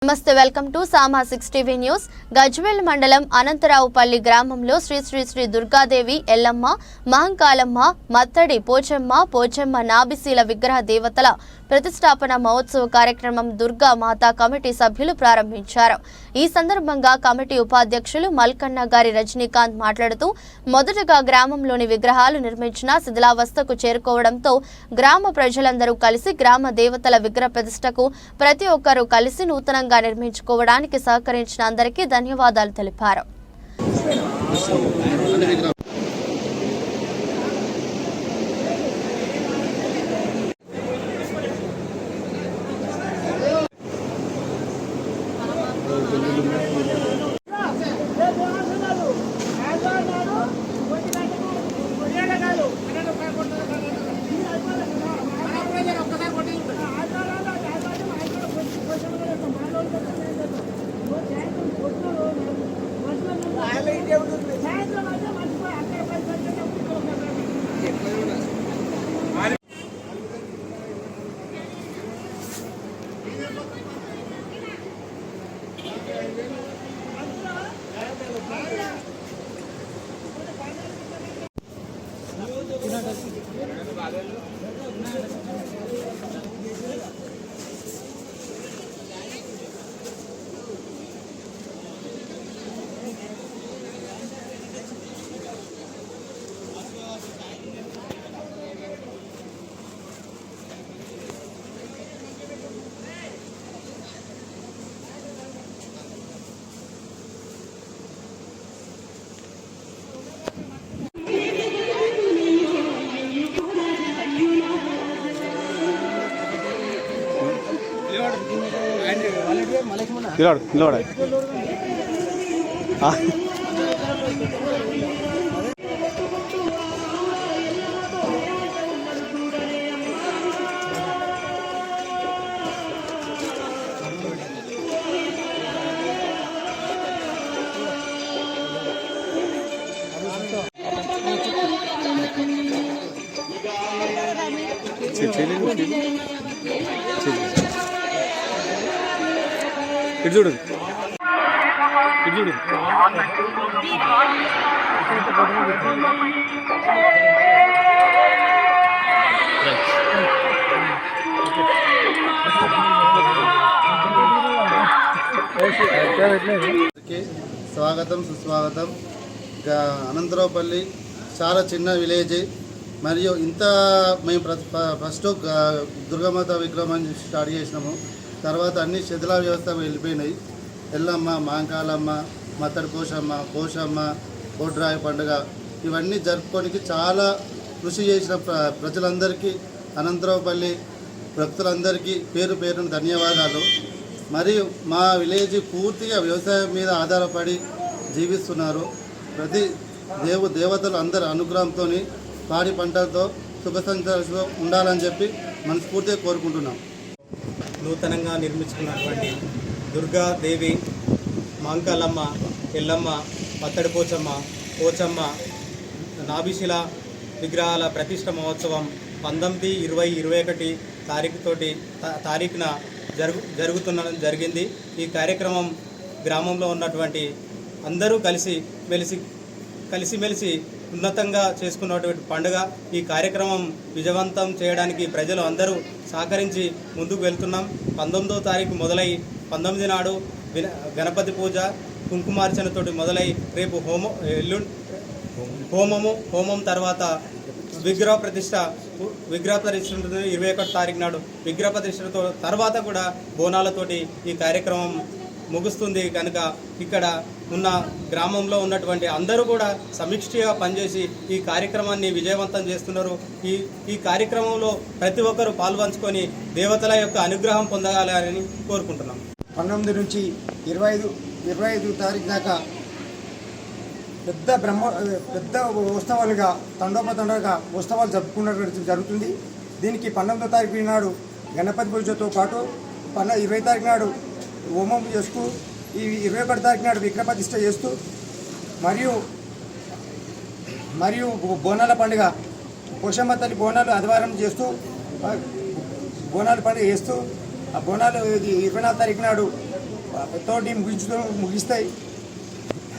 నమస్తే welcome to Sama 6 TV news. Gajwel మండలం అనంతరావుపల్లి గ్రామంలో శ్రీ శ్రీ శ్రీ దుర్గాదేవి ఎల్లమ్మ మహంకాళమ్మ మత్తడి పోచమ్మ నాభిశీల విగ్రహ దేవతల ప్రతిష్టాపన మహోత్సవ కార్యక్రమం దుర్గా మాతా కమిటీ సభ్యులు ప్రారంభించారు. ఈ సందర్భంగా కమిటీ ఉపాధ్యక్షులు మల్కన్న గారి రజనీకాంత్ మాట్లాడుతూ మొదటగా గ్రామంలోని విగ్రహాలు నిర్మించిన శిథిలావస్థకు చేరుకోవడంతో గ్రామ ప్రజలందరూ కలిసి గ్రామ దేవతల విగ్రహ ప్రతిష్టకు ప్రతి ఒక్కరూ కలిసి నూతనంగా నిర్మించుకోవడానికి సహకరించిన అందరికీ ధన్యవాదాలు తెలిపారు. చూడు స్వాగతం సుస్వాగతం. అనంతరావుపల్లి చాలా చిన్న విలేజ్ మరియు ఇంత మేము ఫస్ట్ దుర్గామాత విగ్రహం స్టార్ట్ చేసినాము. తర్వాత అన్ని శిథిలా వ్యవస్థ వెళ్ళిపోయినాయి. ఎల్లమ్మ మహంకాళమ్మ మత్తడి పోషమ్మ కోడ్రాయి పండుగ ఇవన్నీ జరుపుకోనికి చాలా కృషి చేసిన ప్రజలందరికీ అనంతరావుపల్లి భక్తులందరికీ పేరు పేరున ధన్యవాదాలు. మరియు మా విలేజ్ పూర్తిగా వ్యవసాయం మీద ఆధారపడి జీవిస్తున్నారు. ప్రతి దేవతలు అందరి అనుగ్రహంతో పాడి పంటలతో సుఖ సంతోషంతో ఉండాలని చెప్పి మనస్ఫూర్తిగా కోరుకుంటున్నాం. నూతనంగా నిర్మించుకున్నటువంటి దుర్గాదేవి మహంకాళమ్మ ఎల్లమ్మ మత్తడి పోచమ్మ నాభిశిల విగ్రహాల ప్రతిష్ట మహోత్సవం 19, 20, 21 తారీఖున జరిగింది. ఈ కార్యక్రమం గ్రామంలో ఉన్నటువంటి అందరూ కలిసిమెలిసి ఉన్నతంగా చేసుకున్నటువంటి పండుగ. ఈ కార్యక్రమం విజయవంతం చేయడానికి ప్రజలు అందరూ సహకరించి ముందుకు వెళ్తున్నాం. 19వ తారీఖు మొదలై 19 నాడు గణపతి పూజ కుంకుమార్చనతోటి మొదలై రేపు హోమం తర్వాత విగ్రహ ప్రతిష్ట 21 తారీఖు నాడు విగ్రహ ప్రతిష్టతో తర్వాత కూడా బోనాలతోటి ఈ కార్యక్రమం ముగుస్తుంది. కనుక ఇక్కడ ఉన్న గ్రామంలో ఉన్నటువంటి అందరూ కూడా సమిష్టిగా పనిచేసి ఈ కార్యక్రమాన్ని విజయవంతం చేస్తున్నారు. ఈ కార్యక్రమంలో ప్రతి ఒక్కరూ పాల్పంచుకొని దేవతల యొక్క అనుగ్రహం పొందగాలని కోరుకుంటున్నాం. 19 నుంచి 25 తారీఖు దాకా పెద్ద ఉత్సవాలుగా తండోపతండోగా ఉత్సవాలు జరుపుకున్నటువంటి జరుగుతుంది. దీనికి 19వ తారీఖు నాడు గణపతి పూజతో పాటు 20 తారీఖు నాడు హోమం చేస్తూ ఈ 21 తారీఖు నాడు విగ్రహ ప్రతిష్ఠ చేస్తూ మరియు బోనాల పండుగ పోషమ్మ తల్లి బోనాలు ఆదివారం చేస్తూ బోనాల పండుగ చేస్తూ ఆ బోనాలు 24 తారీఖు నాడు తోటి ముగిస్తాయి.